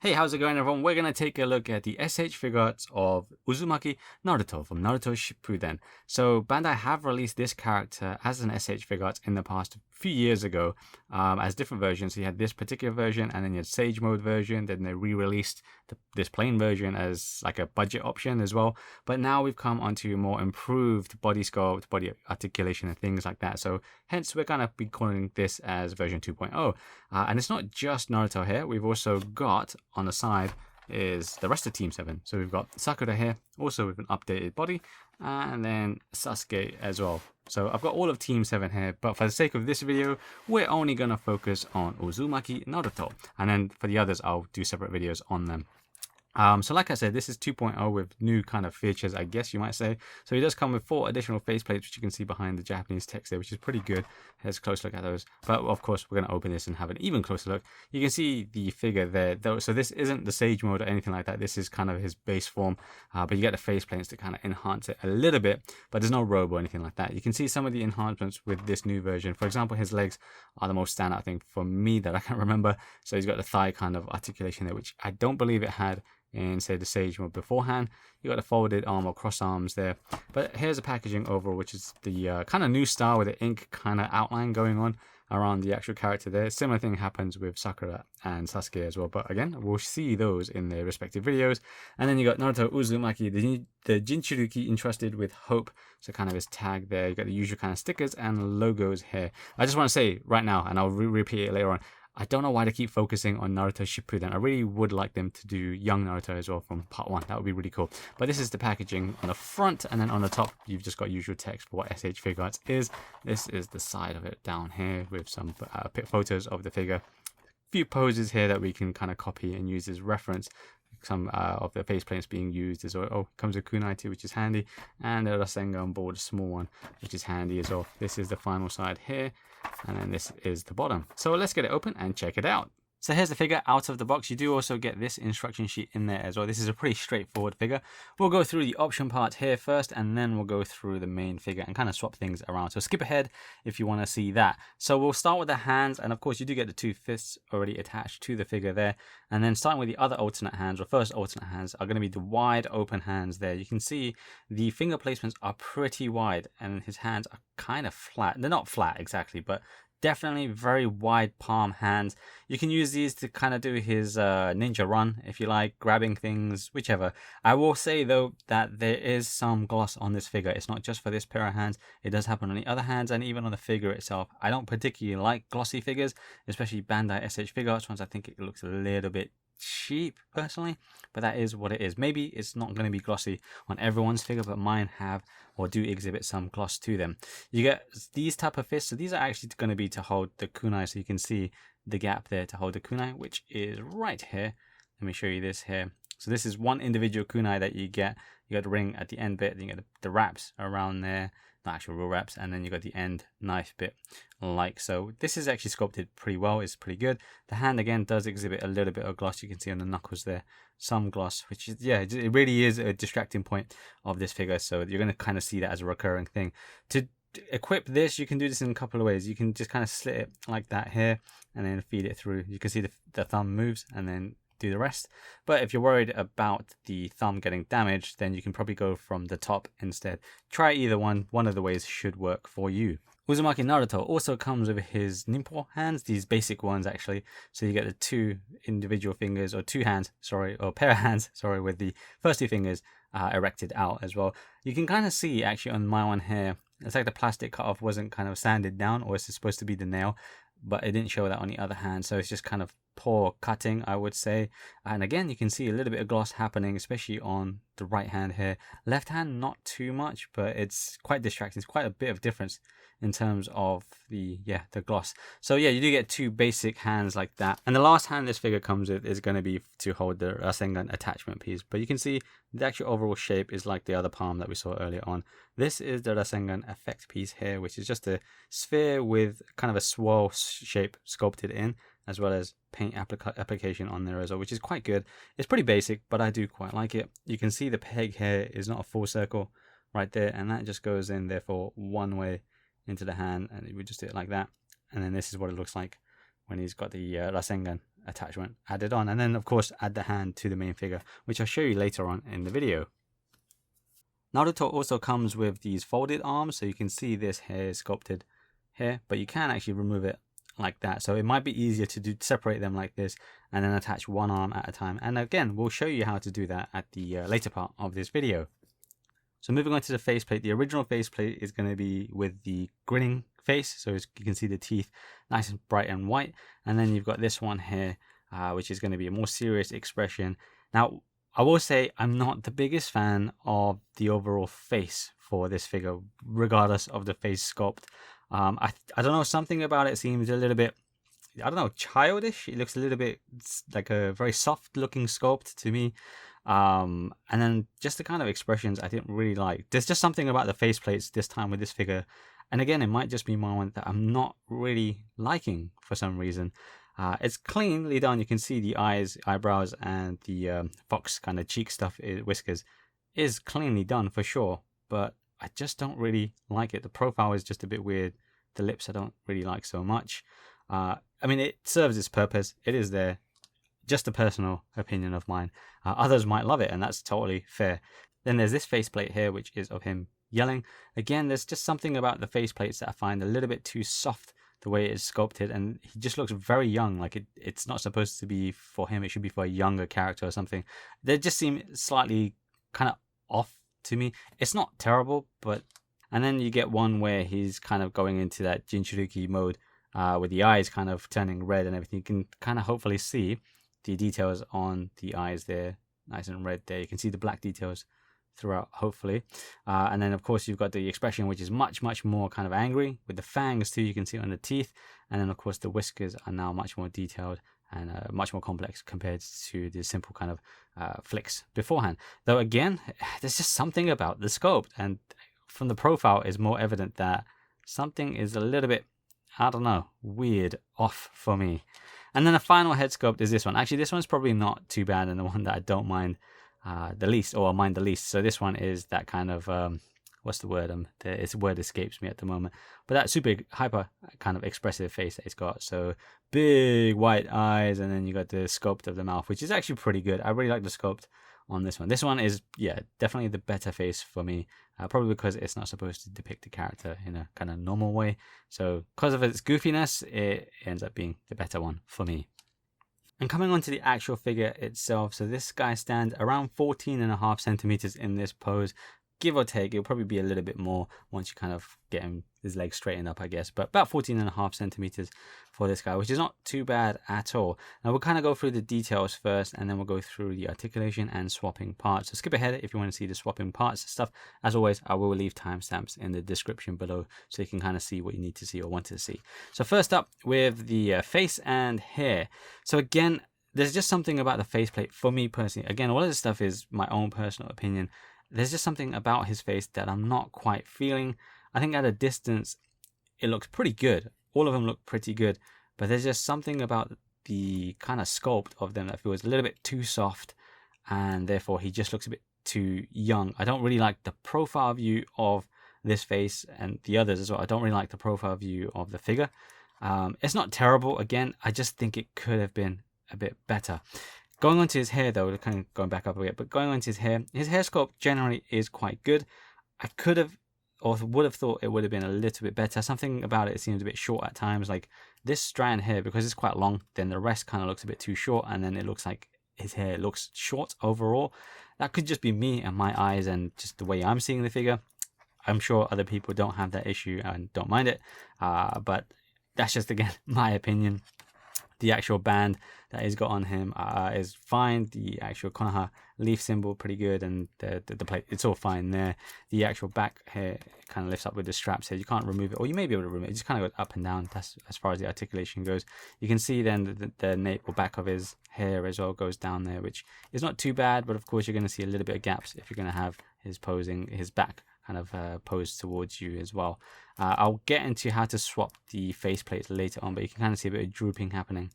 Hey, how's it going, everyone? We're going to take a look at the S.H.Figuarts of Uzumaki Naruto from Naruto Shippuden. So Bandai have released this character as an S.H.Figuarts in the past, a few years ago, as different versions. So you had this particular version, and then you had Sage Mode version. Then they re-released this plain version as like a budget option as well. But now we've come onto more improved body sculpt, body articulation, and things like that. So hence we're going to be calling this as version 2.0. And it's not just Naruto here. We've also got on the side is the rest of Team 7. So we've got Sakura here, also with an updated body, and then Sasuke as well. So I've got all of Team 7 here, but for the sake of this video, we're only going to focus on Uzumaki Naruto. And then for the others, I'll do separate videos on them. So like I said, this is 2.0 with new kind of features, I guess you might say. So it does come with 4 additional faceplates, which you can see behind the Japanese text there, which is pretty good. Here's a close look at those. But of course, we're going to open this and have an even closer look. You can see the figure there, though. So this isn't the Sage mode or anything like that. This is kind of his base form, but you get the faceplates to kind of enhance it a little bit, but there's no robe or anything like that. You can see some of the enhancements with this new version. For example, his legs are the most standout thing for me that I can remember. So he's got the thigh kind of articulation there, which I don't believe it had in, say, the Sage mode beforehand. You got the folded arm or cross arms there. But here's the packaging overall, which is the kind of new style with the ink kind of outline going on around the actual character there. Similar thing happens with Sakura and Sasuke as well. But again, we'll see those in their respective videos. And then you got Naruto Uzumaki, the Jinchuruki entrusted with hope. So kind of his tag there. You got the usual kind of stickers and logos here. I just want to say right now, and I'll repeat it later on, I don't know why they keep focusing on Naruto Shippuden. I really would like them to do young Naruto as well from part 1. That would be really cool. But this is the packaging on the front, and then on the top, you've just got usual text for what S.H.Figuarts is. This is the side of it down here with some photos of the figure. A few poses here that we can kind of copy and use as reference. Some of the faceplates being used as well. Oh, comes with kunai too, which is handy, and the Rasengan board, a small one, which is handy as well. This is the final side here, and then this is the bottom. So let's get it open and check it out. So here's the figure out of the box. You do also get this instruction sheet in there as well. This is a pretty straightforward figure. We'll go through the option part here first, and then we'll go through the main figure and kind of swap things around. So skip ahead if you want to see that. So we'll start with the hands, and of course you do get the 2 fists already attached to the figure there. And then starting with the other alternate hands, or first alternate hands, are going to be the wide open hands there. You can see the finger placements are pretty wide, and his hands are kind of flat. They're not flat exactly, but definitely very wide palm hands. You can use these to kind of do his ninja run, if you like, grabbing things, whichever. I will say, though, that there is some gloss on this figure. It's not just for this pair of hands. It does happen on the other hands and even on the figure itself. I don't particularly like glossy figures, especially Bandai S.H.Figuarts ones. I think it looks a little bit cheap personally, but that is what it is. Maybe it's not going to be glossy on everyone's figure, but mine have or do exhibit some gloss to them. You get these type of fists, so these are actually going to be to hold the kunai, so you can see the gap there to hold the kunai, which is right here. Let me show you this here. So this is one individual kunai that you get. You got the ring at the end bit, then you get the wraps around there, not actual real wraps, and then you got the end knife bit like so. This is actually sculpted pretty well. It's pretty good. The hand again does exhibit a little bit of gloss. You can see on the knuckles there some gloss, which is, yeah, it really is a distracting point of this figure. So you're going to kind of see that as a recurring thing. To equip this, you can do this in a couple of ways. You can just kind of slit it like that here and then feed it through. You can see the thumb moves and then do the rest. But if you're worried about the thumb getting damaged, then you can probably go from the top instead. Try either one. One of the ways should work for you. Uzumaki Naruto also comes with his nimpo hands, these basic ones actually. So you get the 2 individual fingers, or 2 hands, sorry, or pair of hands, sorry, with the first 2 fingers erected out as well. You can kind of see actually on my one here, it's like the plastic cutoff wasn't kind of sanded down, or it's supposed to be the nail, but it didn't show that on the other hand. So it's just kind of poor cutting, I would say. And again, you can see a little bit of gloss happening, especially on the right hand here. Left hand, not too much, but it's quite distracting. It's quite a bit of difference in terms of the gloss. So yeah, you do get 2 basic hands like that. And the last hand this figure comes with is going to be to hold the Rasengan attachment piece. But you can see the actual overall shape is like the other palm that we saw earlier on. This is the Rasengan effect piece here, which is just a sphere with kind of a swirl shape sculpted in, as well as paint application on there as well, which is quite good. It's pretty basic, but I do quite like it. You can see the peg here is not a full circle right there, and that just goes in therefore one way into the hand, and we just do it like that. And then this is what it looks like when he's got the Rasengan attachment added on, and then of course add the hand to the main figure, which I'll show you later on in the video. Naruto also comes with these folded arms, so you can see this hair is sculpted here, but you can actually remove it like that. So it might be easier to separate them like this and then attach one arm at a time. And again, we'll show you how to do that at the later part of this video. So moving on to the faceplate, the original faceplate is going to be with the grinning face. So you can see the teeth nice and bright and white. And then you've got this one here, which is going to be a more serious expression. Now, I will say I'm not the biggest fan of the overall face for this figure, regardless of the face sculpt. I don't know, something about it seems a little bit, I don't know, childish. It looks a little bit like a very soft looking sculpt to me. And then just the kind of expressions I didn't really like. There's just something about the faceplates this time with this figure. And again, it might just be my one that I'm not really liking for some reason. It's cleanly done. You can see the eyes, eyebrows, and the fox kind of cheek stuff, whiskers, is cleanly done for sure. But I just don't really like it. The profile is just a bit weird. The lips I don't really like so much. I mean, it serves its purpose. It is there. Just a personal opinion of mine. Others might love it, and that's totally fair. Then there's this faceplate here, which is of him yelling. Again, there's just something about the faceplates that I find a little bit too soft, the way it is sculpted, and he just looks very young. Like it's not supposed to be for him. It should be for a younger character or something. They just seem slightly kind of off to me. It's not terrible, but... And then you get one where he's kind of going into that Jinchuriki mode, with the eyes kind of turning red and everything. You can kind of hopefully see the details on the eyes there, nice and red there. You can see the black details throughout, hopefully. And then of course you've got the expression, which is much more kind of angry, with the fangs too. You can see it on the teeth. And then of course the whiskers are now much more detailed and much more complex compared to the simple kind of flicks beforehand. Though again, there's just something about the sculpt, and from the profile is more evident that something is a little bit, I don't know, weird, off for me. And then the final head sculpt is this one. Actually, this one's probably not too bad, and the one that I don't mind the least, or I mind the least. So this one is that kind of, what's the word? Its word escapes me at the moment. But that super hyper kind of expressive face that it's got. So big white eyes, and then you got the sculpt of the mouth, which is actually pretty good. I really like the sculpt on this one. This one is, yeah, definitely the better face for me. Probably because it's not supposed to depict the character in a kind of normal way. So because of its goofiness, it ends up being the better one for me. And coming on to the actual figure itself, so this guy stands around 14.5 centimeters in this pose. Give or take, it'll probably be a little bit more once you kind of get his legs straightened up, I guess. But about 14.5 centimeters for this guy, which is not too bad at all. Now we'll kind of go through the details first, and then we'll go through the articulation and swapping parts. So skip ahead if you want to see the swapping parts stuff. As always, I will leave timestamps in the description below so you can kind of see what you need to see or want to see. So first up with the face and hair. So again, there's just something about the faceplate for me personally. Again, all of this stuff is my own personal opinion. There's just something about his face that I'm not quite feeling. I think at a distance, it looks pretty good. All of them look pretty good. But there's just something about the kind of sculpt of them that feels a little bit too soft. And therefore, he just looks a bit too young. I don't really like the profile view of this face and the others as well. I don't really like the profile view of the figure. It's not terrible. Again, I just think it could have been a bit better. Going on to his hair though, kind of going back up a bit, but going on to his hair sculpt generally is quite good. I could have or would have thought it would have been a little bit better. Something about it seems a bit short at times, like this strand here, because it's quite long, then the rest kind of looks a bit too short, and then it looks like his hair looks short overall. That could just be me and my eyes and just the way I'm seeing the figure. I'm sure other people don't have that issue and don't mind it, but that's just, again, my opinion. The actual band that he's got on him is fine. The actual Konoha leaf symbol, pretty good, and the plate, it's all fine there. The actual back here kind of lifts up with the straps here. You can't remove it, or you may be able to remove it. It just kind of goes up and down. That's as far as the articulation goes. You can see then the nape or back of his hair as well goes down there, which is not too bad, but of course you're going to see a little bit of gaps if you're going to have his posing, his back kind of posed towards you as well. I'll get into how to swap the face plates later on, but you can kind of see a bit of drooping happening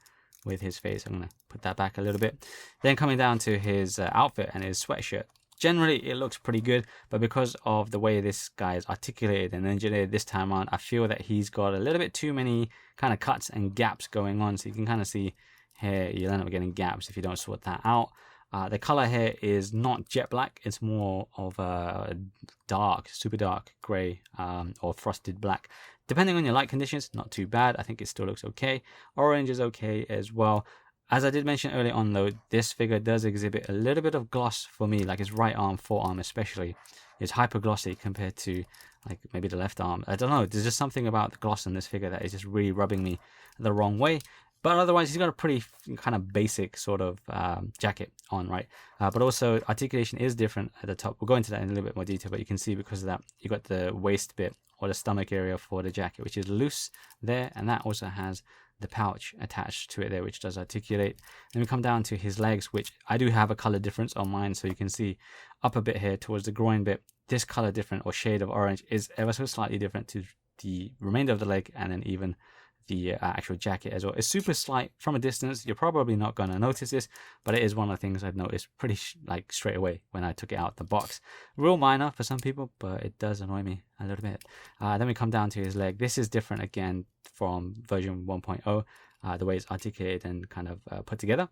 with his face. I'm going to put that back a little bit. Then coming down to his outfit and his sweatshirt. Generally, it looks pretty good, but because of the way this guy is articulated and engineered this time on, I feel that he's got a little bit too many kind of cuts and gaps going on. So you can kind of see here, you'll end up getting gaps if you don't sort that out. The color here is not jet black, it's more of a dark, super dark gray, or frosted black. Depending on your light conditions, not too bad. I think it still looks okay. Orange is okay as well. As I did mention earlier on though, this figure does exhibit a little bit of gloss for me, like his right arm, forearm especially. It's hyper glossy compared to like maybe the left arm. I don't know, there's just something about the gloss in this figure that is just really rubbing me the wrong way. But otherwise, he's got a pretty kind of basic sort of jacket on, right? But also, articulation is different at the top. We'll go into that in a little bit more detail, but you can see because of that, you got the waist bit or the stomach area for the jacket, which is loose there. And that also has the pouch attached to it there, which does articulate. Then we come down to his legs, which I do have a color difference on mine. So you can see up a bit here towards the groin bit, this color different or shade of orange is ever so slightly different to the remainder of the leg, and then even the actual jacket as well. It's super slight from a distance. You're probably not going to notice this, but it is one of the things I've noticed pretty like straight away when I took it out the box. Real minor for some people, but it does annoy me a little bit. Then we come down to his leg. This is different again from version 1.0, the way it's articulated and kind of put together.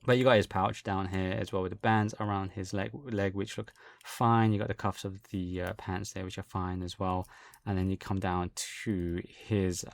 But you got his pouch down here as well with the bands around his leg which look fine. You got the cuffs of the pants there, which are fine as well. And then you come down to his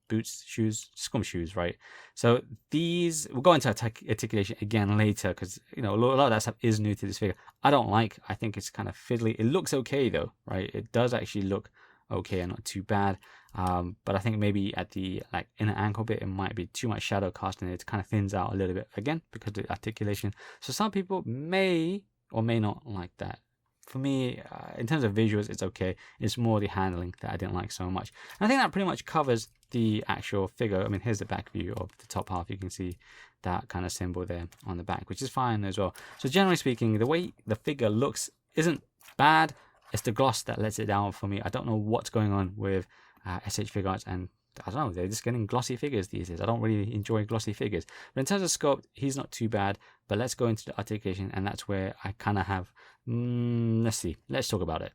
boots, shoes, scum shoes, right? So these, we'll go into articulation again later because, you know, a lot of that stuff is new to this figure. I think it's kind of fiddly. It looks okay though, right? It does actually look okay and not too bad. But I think maybe at the like inner ankle bit, it might be too much shadow casting. It kind of thins out a little bit again because of the articulation. So some people may or may not like that. For me, in terms of visuals, it's okay. It's more the handling that I didn't like so much. And I think that pretty much covers the actual figure. I mean, here's the back view of the top half. You can see that kind of symbol there on the back, which is fine as well. So generally speaking, the way the figure looks isn't bad. It's the gloss that lets it down for me. I don't know what's going on with S.H.Figuarts, and I don't know, they're just getting glossy figures these days. I don't really enjoy glossy figures. But in terms of sculpt, he's not too bad. But let's go into the articulation, and that's where I kind of have, let's talk about it.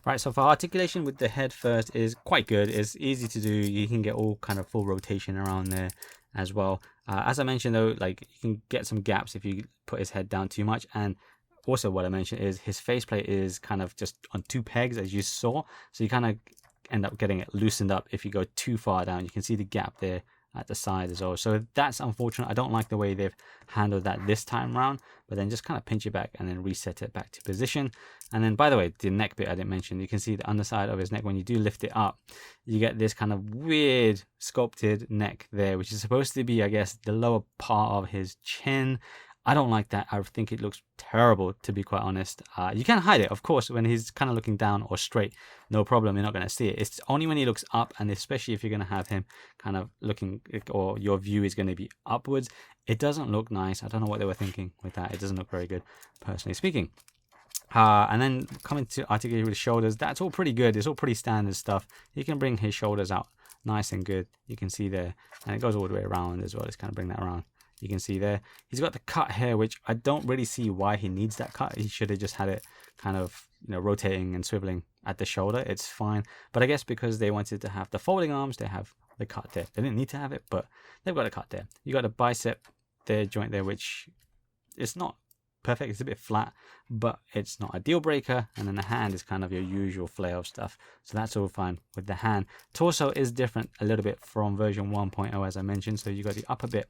Right, so for articulation with the head first is quite good. It's easy to do. You can get all kind of full rotation around there as well. As I mentioned though, like you can get some gaps if you put his head down too much. And also what I mentioned is his faceplate is kind of just on two pegs as you saw. So you kind of end up getting it loosened up if you go too far down. You can see the gap there at the side as well. So that's unfortunate. I don't like the way they've handled that this time around, but then just kind of pinch it back and then reset it back to position. And then, by the way, the neck bit I didn't mention, you can see the underside of his neck. When you do lift it up, you get this kind of weird sculpted neck there, which is supposed to be, I guess, the lower part of his chin. I don't like that. I think it looks terrible, to be quite honest. You can hide it, of course, when he's kind of looking down or straight. No problem, you're not going to see it. It's only when he looks up, and especially if you're going to have him kind of looking, or your view is going to be upwards. It doesn't look nice. I don't know what they were thinking with that. It doesn't look very good, personally speaking. And then coming to articulate with his shoulders, that's all pretty good. It's all pretty standard stuff. He can bring his shoulders out nice and good. You can see there. And it goes all the way around as well. Let's kind of bring that around. You can see there, he's got the cut here, which I don't really see why he needs that cut. He should have just had it kind of, you know, rotating and swiveling at the shoulder. It's fine. But I guess because they wanted to have the folding arms, they have the cut there. They didn't need to have it, but they've got a cut there. You got a bicep there, joint there, which it's not perfect. It's a bit flat, but it's not a deal breaker. And then the hand is kind of your usual flail stuff. So that's all fine with the hand. Torso is different a little bit from version 1.0, as I mentioned. So you got the upper bit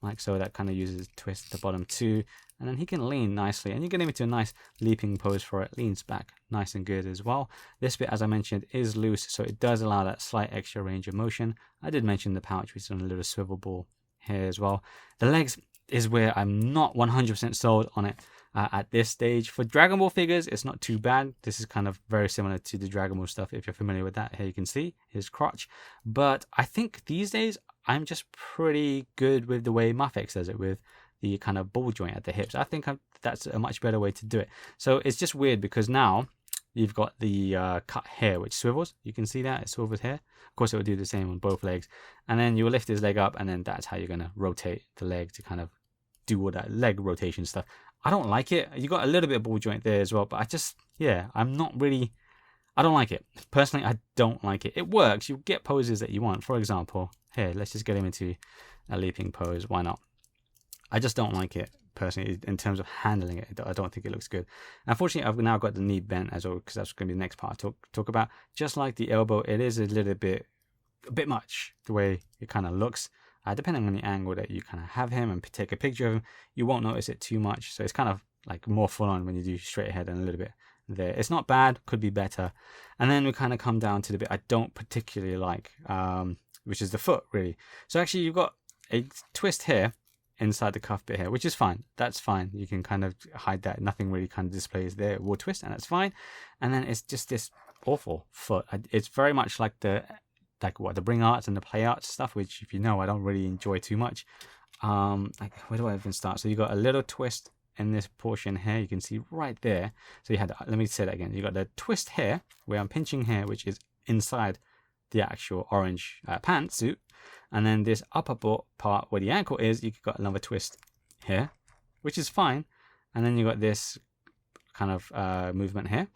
like so, that kind of uses twist the bottom too, and then he can lean nicely, and you get him into a nice leaping pose for it. Leans back nice and good as well. This bit, as I mentioned, is loose, so it does allow that slight extra range of motion. I did mention the pouch, which is on a little swivel ball here as well. The legs is where I'm not 100% sold on it at this stage. For Dragon Ball figures, it's not too bad. This is kind of very similar to the Dragon Ball stuff, if you're familiar with that. Here you can see his crotch, but I think these days I'm just pretty good with the way Mafex does it, with the kind of ball joint at the hips. I think that's a much better way to do it. So it's just weird because now you've got the cut hair, which swivels. You can see that it swivels here. Of course, it will do the same on both legs. And then you will lift his leg up, and then that's how you're going to rotate the leg to kind of do all that leg rotation stuff. I don't like it. You got a little bit of ball joint there as well, but I just, yeah, I'm not really, I don't like it. Personally, I don't like it. It works. You get poses that you want. For example, here, let's just get him into a leaping pose. Why not? I just don't like it personally in terms of handling it. I don't think it looks good. Unfortunately, I've now got the knee bent as well, because that's going to be the next part I talk about. Just like the elbow, it is a bit much the way it kind of looks. Depending on the angle that you kind of have him and take a picture of him, you won't notice it too much. So it's kind of like more full on when you do straight ahead and a little bit there. It's not bad, could be better. And then we kind of come down to the bit I don't particularly like, which is the foot, really. So actually you've got a twist here inside the cuff bit here, which is fine. That's fine. You can kind of hide that. Nothing really kind of displays there. It will twist, and that's fine. And then it's just this awful foot. It's very much like the bring arts and the play arts stuff, which, if you know, I don't really enjoy too much. Like, where do I even start? So you got a little twist in this portion here. You can see right there. So you had, let me say that again. You got the twist here where I'm pinching here, which is inside the actual orange pantsuit. And then this upper part where the ankle is, you've got another twist here, which is fine. And then you got this kind of movement here.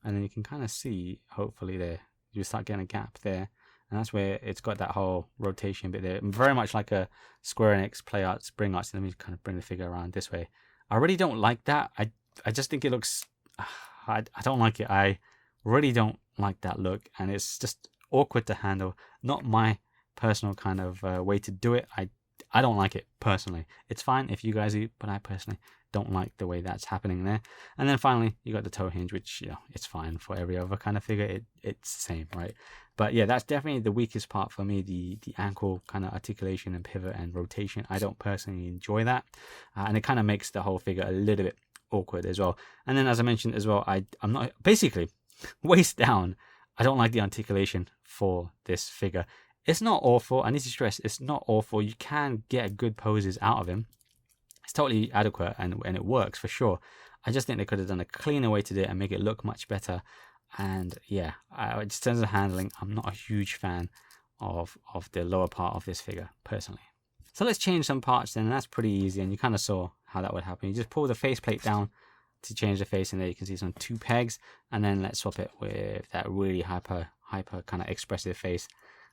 And then you can kind of see, hopefully there, you start getting a gap there. And that's where it's got that whole rotation bit there. Very much like a Square Enix play arts, bring arts. Let me kind of bring the figure around this way. I really don't like that. I just think it looks, I don't like it. I really don't like that look. And it's just awkward to handle. Not my personal kind of way to do it. I don't like it personally. It's fine if you guys do, but I personally don't like the way that's happening there. And then finally, you got the toe hinge, which, you know, it's fine for every other kind of figure. It's the same, right? But yeah, that's definitely the weakest part for me, the ankle kind of articulation and pivot and rotation. I don't personally enjoy that. And it kind of makes the whole figure a little bit awkward as well. And then, as I mentioned as well, I'm not, basically, waist down, I don't like the articulation for this figure. It's not awful. I need to stress, it's not awful. You can get good poses out of him. It's totally adequate and it works for sure. I just think they could have done a cleaner way to do it and make it look much better. And yeah, in terms of handling, I'm not a huge fan of the lower part of this figure personally. So let's change some parts then, and that's pretty easy. And you kind of saw how that would happen. You just pull the faceplate down to change the face, and there you can see some 2 pegs. And then let's swap it with that really hyper kind of expressive face,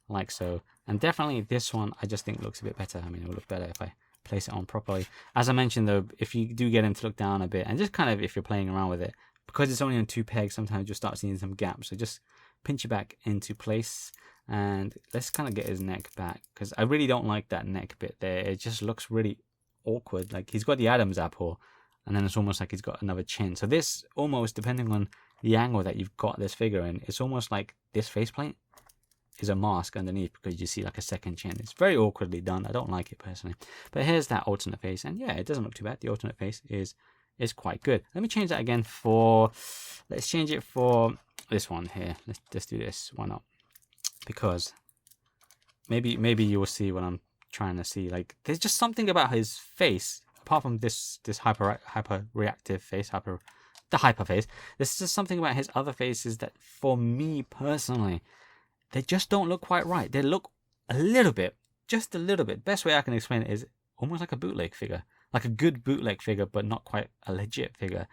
like so. And definitely this one, I just think looks a bit better. I mean, it will look better if I place it on properly. As I mentioned though, if you do get him to look down a bit, and just kind of if you're playing around with it, because it's only on 2 pegs, sometimes you'll start seeing some gaps. So just pinch it back into place, and let's kind of get his neck back, because I really don't like that neck bit there. It just looks really awkward. Like he's got the Adam's apple, and then it's almost like he's got another chin. So this almost, depending on the angle that you've got this figure in, it's almost like this faceplate is a mask underneath, because you see like a second chin. It's very awkwardly done. I don't like it personally. But here's that alternate face, and yeah, it doesn't look too bad. The alternate face is quite good. Let me change that again for, let's change it for this one here. Let's just do this. Why not? Because maybe you will see what I'm trying to see. Like there's just something about his face, apart from this hyper reactive face, the hyper face. There's just something about his other faces that, for me personally, they just don't look quite right. They look a little bit, just a little bit. Best way I can explain it is almost like a bootleg figure. Like a good bootleg figure, but not quite a legit figure.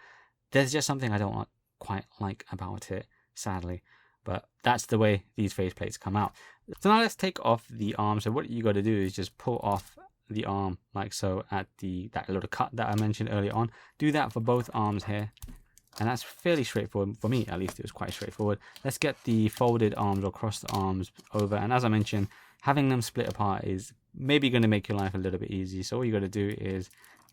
There's just something I don't quite like about it, sadly. But that's the way these faceplates come out. So now let's take off the arm. So what you got to do is just pull off the arm like so at that little cut that I mentioned earlier on. Do that for both arms here. And that's fairly straightforward. For me, at least, it was quite straightforward. Let's get the folded arms or crossed arms over. And as I mentioned, having them split apart is maybe going to make your life a little bit easy. So all you got to do is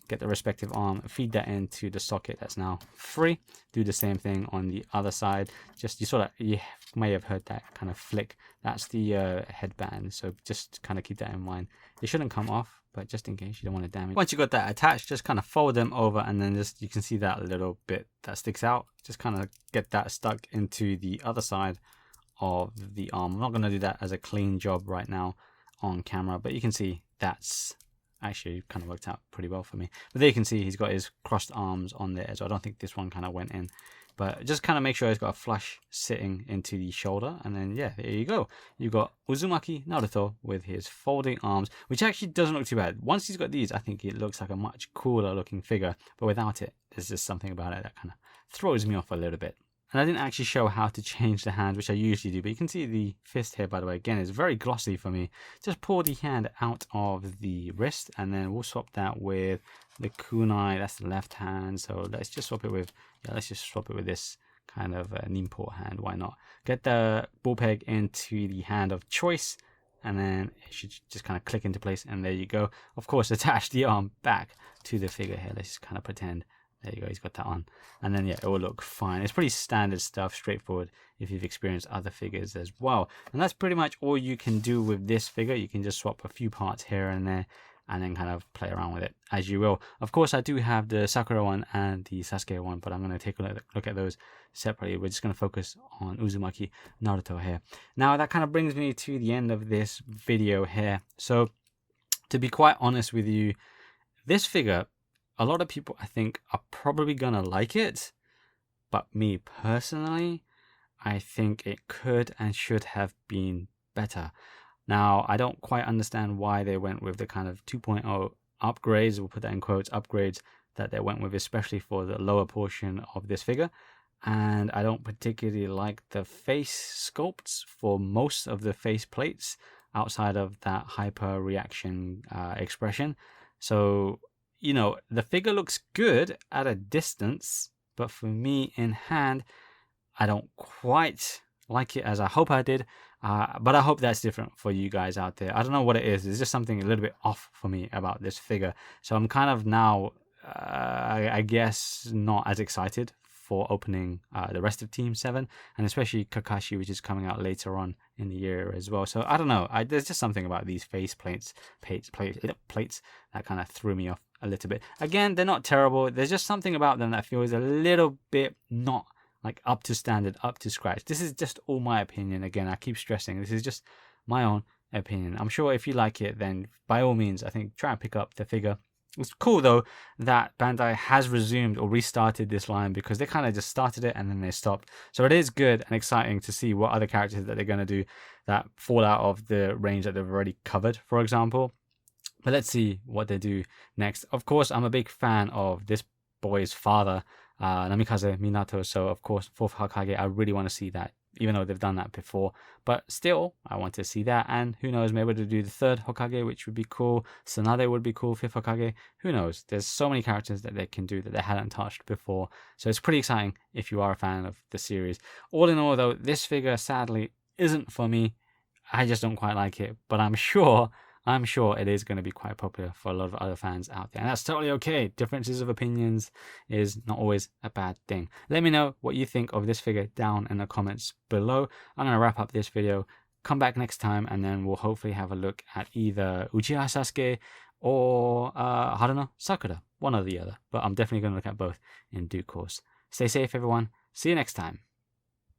get the respective arm, feed that into the socket that's now free. Do the same thing on the other side. Just you may have heard that kind of flick. That's the headband. So just kind of keep that in mind. It shouldn't come off, but just in case you don't want to damage. Once you got that attached, just kind of fold them over, and then just you can see that little bit that sticks out. Just kind of get that stuck into the other side of the arm. I'm not going to do that as a clean job right now on camera, but you can see that's actually kind of worked out pretty well for me. But there you can see he's got his crossed arms on there, so I don't think this one kind of went in. But just kind of make sure he's got a flush sitting into the shoulder, and then yeah, there you go. You got Uzumaki Naruto with his folding arms, which actually doesn't look too bad. Once he's got these, I think it looks like a much cooler looking figure, but without it, there's just something about it that kind of throws me off a little bit. And I didn't actually show how to change the hand, which I usually do. But you can see the fist here, by the way. Again, it's very glossy for me. Just pull the hand out of the wrist, and then we'll swap that with the kunai. That's the left hand. So let's just swap it with, let's just swap it with this kind of Nimport hand. Why not? Get the ball peg into the hand of choice, and then it should just kind of click into place. And there you go. Of course, attach the arm back to the figure here. Let's just kind of pretend. There you go, he's got that on. And then, yeah, it will look fine. It's pretty standard stuff, straightforward, if you've experienced other figures as well. And that's pretty much all you can do with this figure. You can just swap a few parts here and there, and then kind of play around with it as you will. Of course, I do have the Sakura one and the Sasuke one, but I'm going to take a look at those separately. We're just going to focus on Uzumaki Naruto here. Now, that kind of brings me to the end of this video here. So, to be quite honest with you, this figure, a lot of people, I think, are probably going to like it. But me personally, I think it could and should have been better. Now, I don't quite understand why they went with the kind of 2.0 upgrades, we'll put that in quotes, upgrades that they went with, especially for the lower portion of this figure. And I don't particularly like the face sculpts for most of the face plates outside of that hyper reaction expression. So, you know, the figure looks good at a distance, but for me in hand, I don't quite like it as I hope I did. But I hope that's different for you guys out there. I don't know what it is. There's just something a little bit off for me about this figure. So I'm kind of now, I guess, not as excited for opening the rest of Team 7, and especially Kakashi, which is coming out later on in the year as well. So I don't know. There's just something about these face plates that kind of threw me off a little bit. Again, they're not terrible. There's just something about them that feels a little bit not like up to standard, up to scratch. This is just all my opinion. Again, I keep stressing, this is just my own opinion. I'm sure if you like it, then by all means, I think try and pick up the figure. It's cool though that Bandai has resumed or restarted this line, because they kind of just started it and then they stopped. So it is good and exciting to see what other characters that they're going to do that fall out of the range that they've already covered, for example. But let's see what they do next. Of course, I'm a big fan of this boy's father, Namikaze Minato. So of course, 4th Hokage, I really want to see that, even though they've done that before. But still, I want to see that. And who knows, maybe to do the 3rd Hokage, which would be cool. Tsunade would be cool, 5th Hokage. Who knows? There's so many characters that they can do that they hadn't touched before. So it's pretty exciting if you are a fan of the series. All in all, though, this figure sadly isn't for me. I just don't quite like it. But I'm sure it is going to be quite popular for a lot of other fans out there. And that's totally okay. Differences of opinions is not always a bad thing. Let me know what you think of this figure down in the comments below. I'm going to wrap up this video, come back next time, and then we'll hopefully have a look at either Uchiha Sasuke or Haruno Sakura. One or the other. But I'm definitely going to look at both in due course. Stay safe, everyone. See you next time.